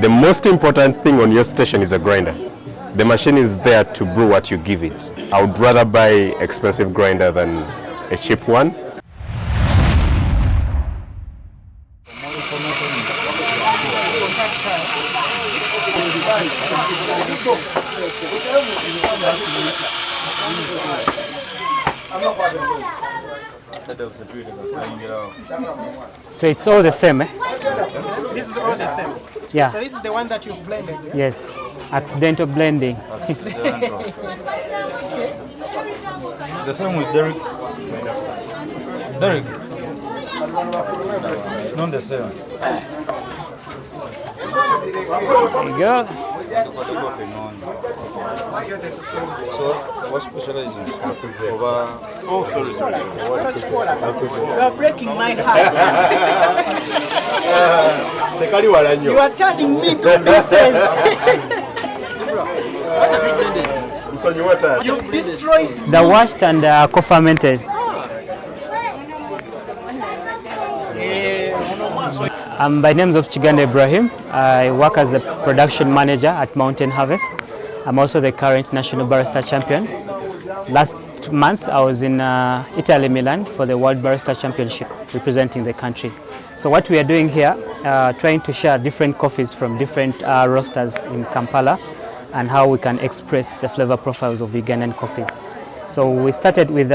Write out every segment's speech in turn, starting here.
The most important thing on your station is a grinder. The machine is there to brew what you give it. I would rather buy expensive grinder than a cheap one. So it's all the same, eh? This is all the same? Yeah. So this is the one that you've blended? Yeah? Yes, accidental blending. The same with Derek's. Derek. It's not the same. There you go. So, what specializes? Oh, sorry. You are breaking my heart. You are turning me to pieces. You've destroyed. The washed and co-fermented. By names of Chiganda Ibrahim. I work as a production manager at Mountain Harvest. I'm also the current national barista champion. Last month I was in Italy, Milan for the World Barista Championship representing the country. So what we are doing here, trying to share different coffees from different roasters in Kampala and how we can express the flavor profiles of Ugandan coffees. So we started with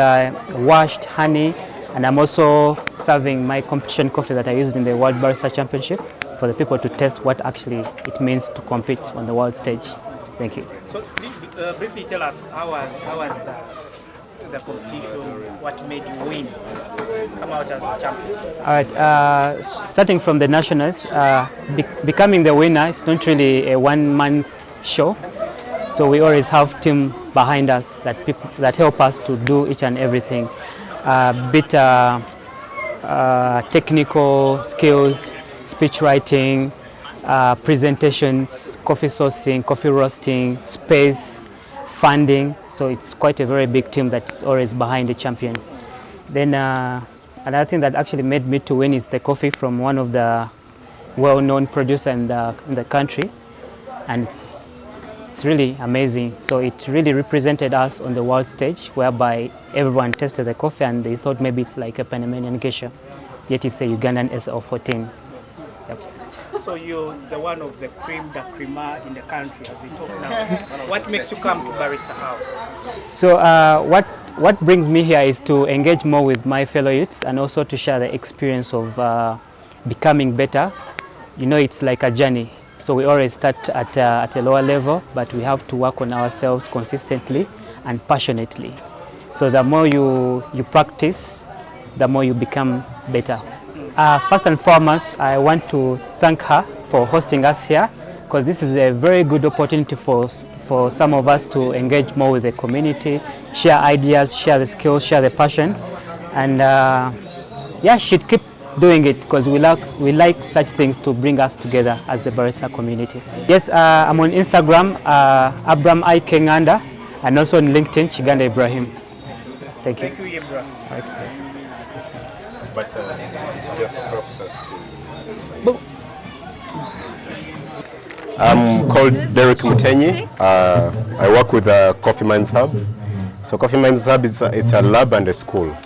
washed honey, and I'm also serving my competition coffee that I used in the World Barista Championship for the people to test what actually it means to compete on the world stage. Thank you. So briefly tell us how was the competition, what made you win, come out as a champion? All right, starting from the nationals, becoming the winner is not really a one-man's show. So we always have team behind us that help us to do each and everything. Bit technical skills, speech writing, presentations, coffee sourcing, coffee roasting, space, funding. So it's quite a very big team that's always behind the champion. Then another thing that actually made me to win is the coffee from one of the well-known producer in the country, and it's really amazing. So it really represented us on the world stage, whereby everyone tested the coffee and they thought maybe it's like a Panamanian geisha, yet it's a Ugandan SL14. Yep. So you're the one of the cream de crema in the country as we talk now. What makes you come to Barista House? So what brings me here is to engage more with my fellow youths and also to share the experience of becoming better. You know, it's like a journey. So we always start at a lower level, but we have to work on ourselves consistently and passionately. So the more you practice, the more you become better. First and foremost, I want to thank her for hosting us here, because this is a very good opportunity for some of us to engage more with the community, share ideas, share the skills, share the passion, and yeah, she'd keep doing it because we like such things to bring us together as the barista community. Yes, I'm on Instagram, Abram I. Kenganda, and also on LinkedIn, Chiganda Ibrahim. Thank you. Thank you, Ibrahim. Okay. But just drops us to... I'm called Derek Mutenyi. I work with Coffee Minds Hub. So Coffee Minds Hub it's a lab and a school.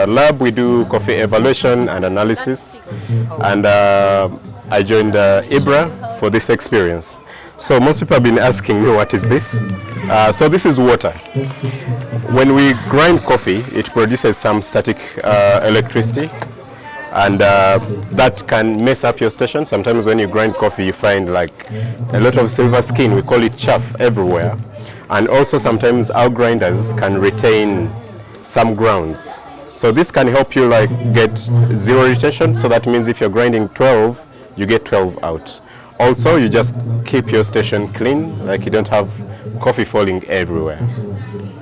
Lab, we do coffee evaluation and analysis, and I joined IBRA for this experience. So most people have been asking me, what is this? So this is water. When we grind coffee, it produces some static electricity, and that can mess up your station. Sometimes when you grind coffee, you find like a lot of silver skin, we call it chaff, everywhere. And also sometimes our grinders can retain some grounds. So this can help you like get zero retention. So that means if you're grinding 12, you get 12 out. Also, you just keep your station clean, like you don't have coffee falling everywhere.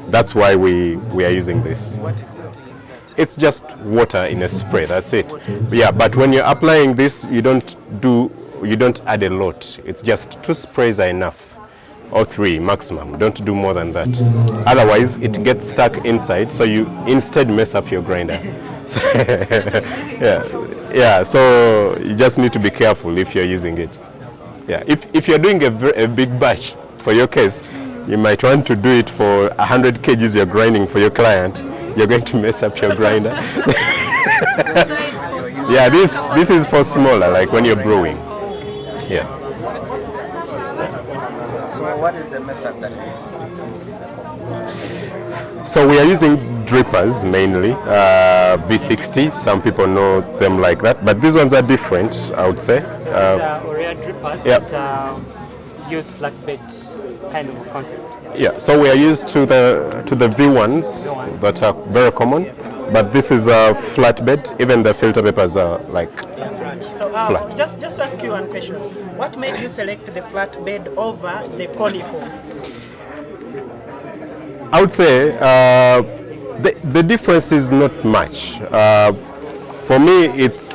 That's why we are using this. What exactly is that? It's just water in a spray, that's it. Yeah, but when you're applying this, you don't add a lot. It's just 2 sprays are enough. Or 3 maximum. Don't do more than that. Otherwise, it gets stuck inside, so you instead mess up your grinder. Yeah, so you just need to be careful if you're using it. Yeah, if you're doing a big batch for your case, you might want to do it for 100 kgs you're grinding for your client. You're going to mess up your grinder. Yeah, this is for smaller, like when you're brewing. Yeah. So what is the method that you use? So we are using drippers mainly, V60. Some people know them like that, but these ones are different, I would say. These are Orea drippers yeah. that use flatbed kind of concept. Yeah, so we are used to the V1s that are very common, but this is a flatbed. Even the filter papers are like So flat. just to ask you one question, what made you select the flatbed over the conical? I would say the difference is not much. For me, it's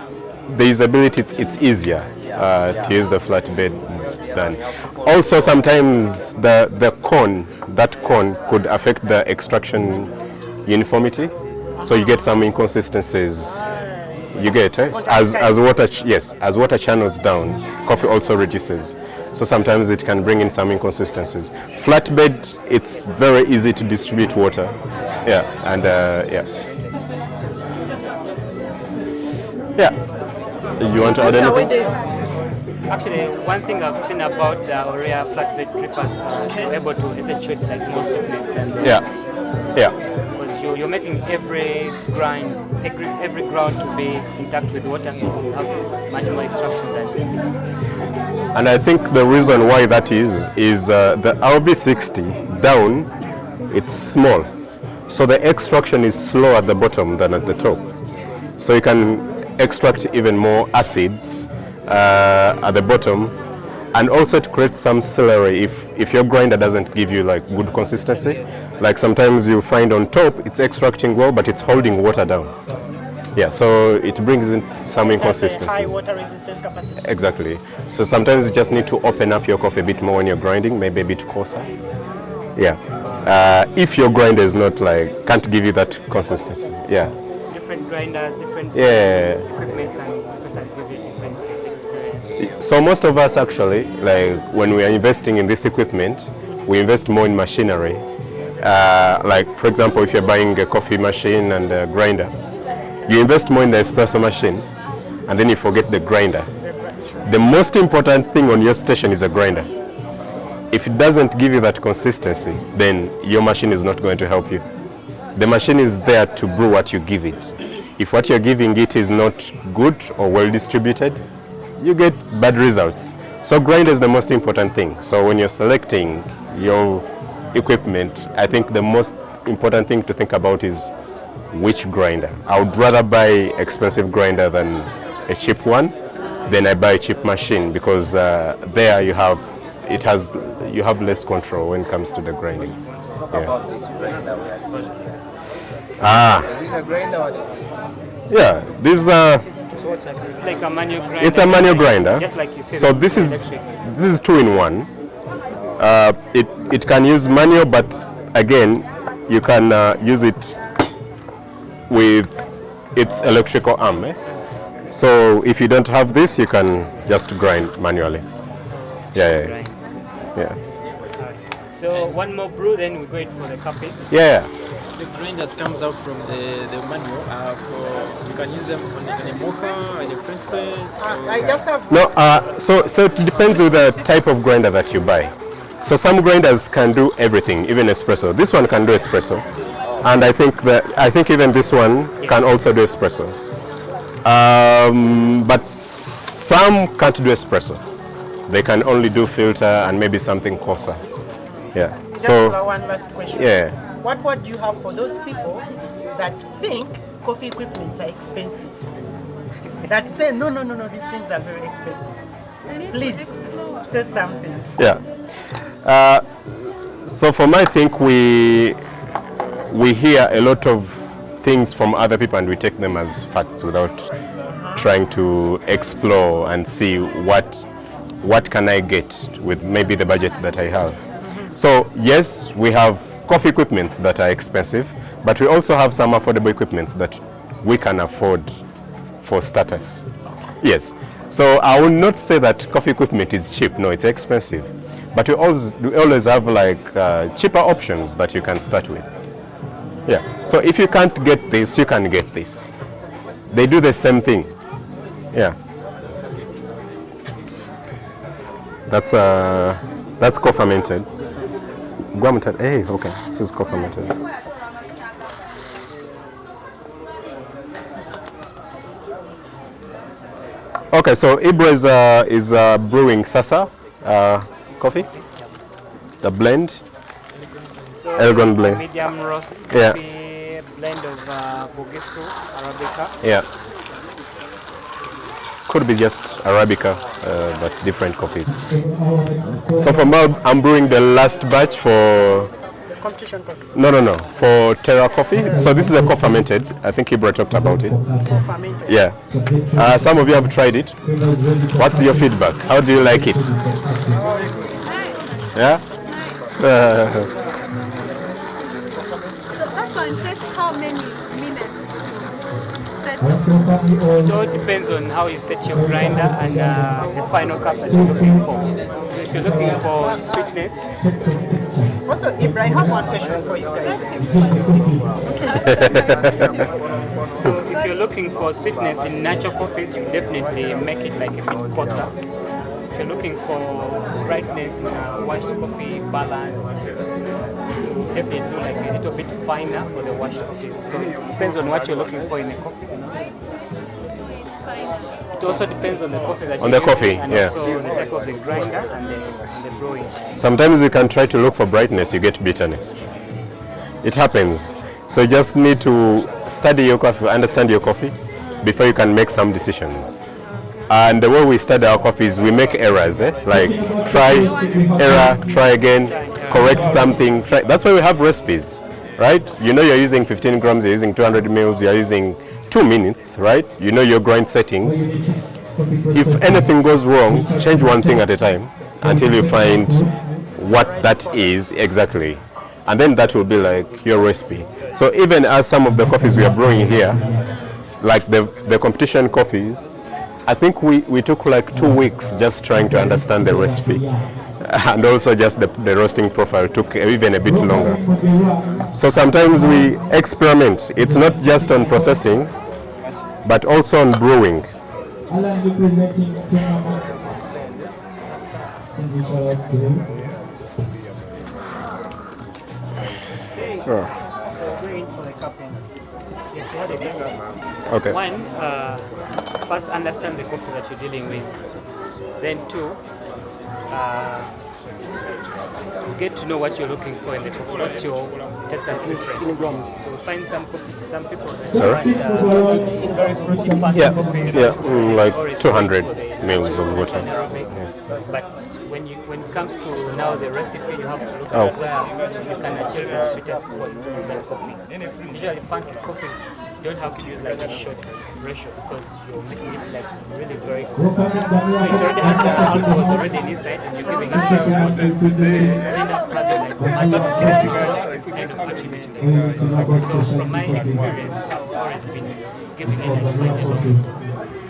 the usability. It's easier to use the flatbed than. Also, sometimes the cone could affect the extraction uniformity, so you get some inconsistencies. You get as water as water channels down, coffee also reduces. So sometimes it can bring in some inconsistencies. Flatbed, it's very easy to distribute water. Yeah, and yeah. You want to add anything? Actually, one thing I've seen about the Orea flatbed drippers, you're able to accentuate like more sweetness than the Yeah, yeah. because you're making every ground to be intact with water, so you have much more extraction than anything. And I think the reason why that is the RV60 down, it's small. So the extraction is slower at the bottom than at the top. So you can extract even more acids at the bottom. And also it creates some slurry if your grinder doesn't give you like good consistency. Like sometimes you find on top it's extracting well, but it's holding water down. Yeah, so it brings in some inconsistencies. High water resistance capacity. Exactly. So sometimes you just need to open up your coffee a bit more when you're grinding, maybe a bit coarser. Yeah. If your grinder is not like, can't give you that consistency. Yeah. Different grinders, different Yeah. equipment can give you different experience. So most of us actually, like when we are investing in this equipment, we invest more in machinery. Like for example, if you're buying a coffee machine and a grinder, you invest more in the espresso machine and then you forget the grinder. The most important thing on your station is a grinder. If it doesn't give you that consistency, then your machine is not going to help you. The machine is there to brew what you give it. If what you're giving it is not good or well distributed, you get bad results. So grinder is the most important thing. So when you're selecting your equipment, I think the most important thing to think about is which grinder. I would rather buy expensive grinder than a cheap one. Then I buy a cheap machine because there you have less control when it comes to the grinding. Talk about this grinder we are seeing here. Is it a grinder or is it? Yeah, this is It's like a manual grinder. it's a manual grinder. Just like you said. So it's this electric. is 2-in-1. It can use manual, but again, you can use it with its electrical arm. So if you don't have this, you can just grind manually. Yeah. Grind. Yeah. So one more brew, then we go in for the coffee. Yeah. The grinders comes out from the manual. You can use them on a mocha, in a French press. I just have No, so it depends with the type of grinder that you buy. So some grinders can do everything, even espresso. This one can do espresso, and I think even this one can also do espresso. But some can't do espresso. They can only do filter and maybe something coarser. Yeah. just So one last question. yeah. What do you have for those people that think coffee equipments are expensive? That say no, these things are very expensive. Please say something. Yeah. So for me, I think we hear a lot of things from other people and we take them as facts without trying to explore and see what can I get with maybe the budget that I have. So yes, we have coffee equipments that are expensive, but we also have some affordable equipments that we can afford for starters. Yes. So I will not say that coffee equipment is cheap. No, it's expensive. But we always have like cheaper options that you can start with. Yeah. So if you can't get this, you can get this. They do the same thing. Yeah. That's co-fermented. Hey, okay. This is co-fermented. Okay, so Ibra is brewing Sasa coffee, the blend, So Elgon it's a blend. medium roast Yeah. coffee, blend of Bugisu, Arabica. Yeah. Could be just Arabica, but different coffees. So for now, I'm brewing the last batch for. Competition coffee. No. For Terra coffee. So this is a co-fermented. I think Ibra talked about it. Co-fermented. Yeah. Some of you have tried it. What's your feedback? How do you like it? Yeah? So that one takes how many minutes to set up? It all depends on how you set your grinder and the final cup that you're looking for. So if you're looking for sweetness, Also, Ibra, I have one question for you guys. so if you're looking for sweetness in natural coffees, you definitely make it like a bit coarser. If you're looking for brightness in washed coffee balance, definitely do like a little bit finer for the washed coffees. So it depends on what you're looking for in a coffee. It also depends on the coffee that On you're the coffee, using, and yeah. also the type of the grinder and the brewing. Sometimes you can try to look for brightness, you get bitterness. It happens. So you just need to study your coffee, understand your coffee, before you can make some decisions. And the way we study our coffee is we make errors, like try, error, try again, correct something. Try. That's why we have recipes, right? You know you're using 15 grams, you're using 200 mils, you're using 2 minutes, right? You know your grind settings. If anything goes wrong, change one thing at a time until you find what that is exactly. And then that will be like your recipe. So even as some of the coffees we are brewing here, like the competition coffees, I think we took like 2 weeks just trying to understand the recipe. And also just the roasting profile took even a bit longer. So sometimes we experiment. It's not just on processing, but also on brewing. So going for the cupping. Yes, you had a different. Okay. One, first understand the coffee that you're dealing with. Then two, get to know what you're looking for in the coffee. What's your taste and preference? So we find some coffee, some people that want very fruity, fat coffee. Like or it's 200 for the mils of water. anaerobic. But when it comes to now the recipe, you have to look at where you can achieve the sweetest quality of the coffee. Usually funky coffees don't have to use like a short ratio because you're making it like really very cold. So it already has the alcohol already inside and you're giving it less water. So you end up having like massive kind of attribute. So from my experience, I've always been giving it like quite a lot.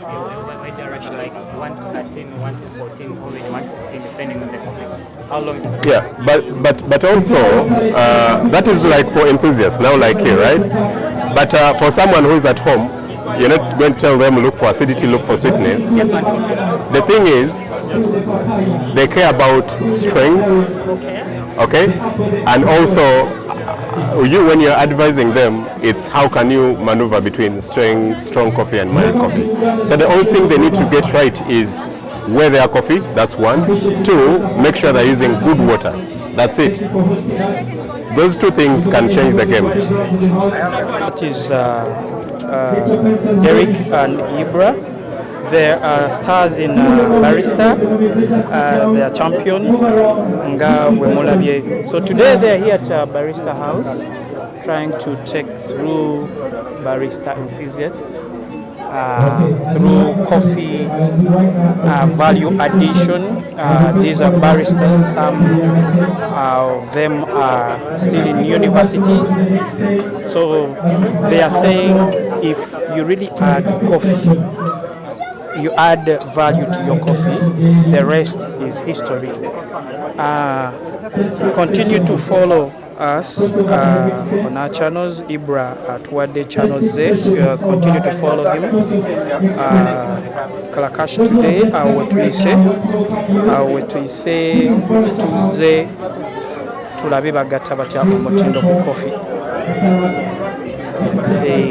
Wide direction, like 1 to 13, 1 to 14, or maybe 1 to 15, depending on the coffee. How long? Yeah, but also that is like for enthusiasts now, like here, right? But for someone who is at home, you're not going to tell them look for acidity, look for sweetness. The thing is, they care about strength, okay, and also you when you're advising them, it's how can you maneuver between strong coffee and mild coffee. So the only thing they need to get right is where they are coffee. That's one. Two, make sure they're using good water. That's it. Those two things can change the game. It is Derek and Ibra. They are stars in Barista. They are champions. So today they are here at Barista House, trying to take through Barista enthusiasts through coffee value addition. These are baristas. Some of them are still in universities. So they are saying if you really add coffee you add value to your coffee, the rest is history. Continue to follow us on our channels, Ibra at Wade Channel Z. Continue to follow him. Kalakash today, wetuise tuze tulabe bagatta batya omutindo ku coffee.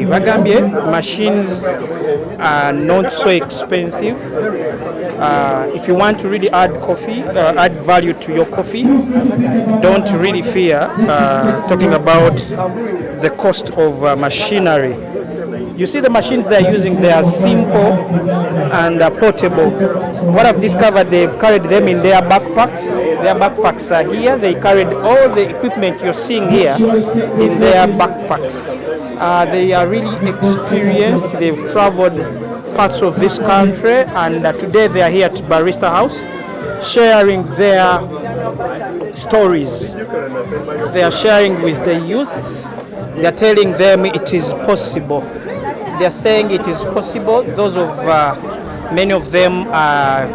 Bagambye machines are not so expensive. If you want to really add value to your coffee, don't really fear talking about the cost of machinery. You see the machines they're using, they are simple and portable. What I've discovered, they've carried them in their backpacks. Their backpacks are here. They carried all the equipment you're seeing here in their backpacks. They are really experienced. They've traveled parts of this country, and today they are here at Barista House sharing their stories. They are sharing with the youth. They are telling them it is possible. They are saying it is possible. Those of many of them are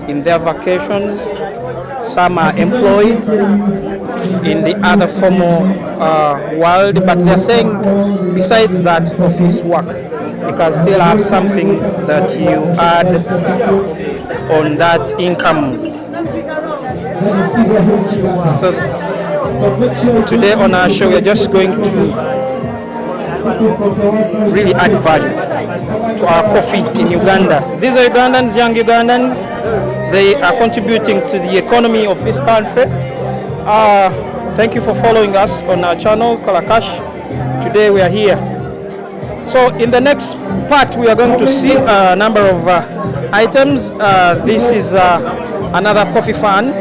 in their vacations. Some are employed in the other formal world, but they are saying besides that office work, you can still have something that you add on that income. So today on our show, we are just going to really add value to our coffee in Uganda. These are Ugandans, young Ugandans. They are contributing to the economy of this country. Thank you for following us on our channel, Kalakash. Today we are here. So in the next part, we are going to see a number of items. This is another coffee fan.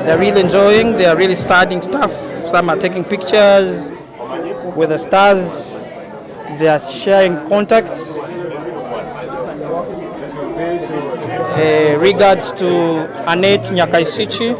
They're really enjoying, they are really studying stuff. Some are taking pictures with the stars. They are sharing contacts. Regards to Annette Nyakaisichi.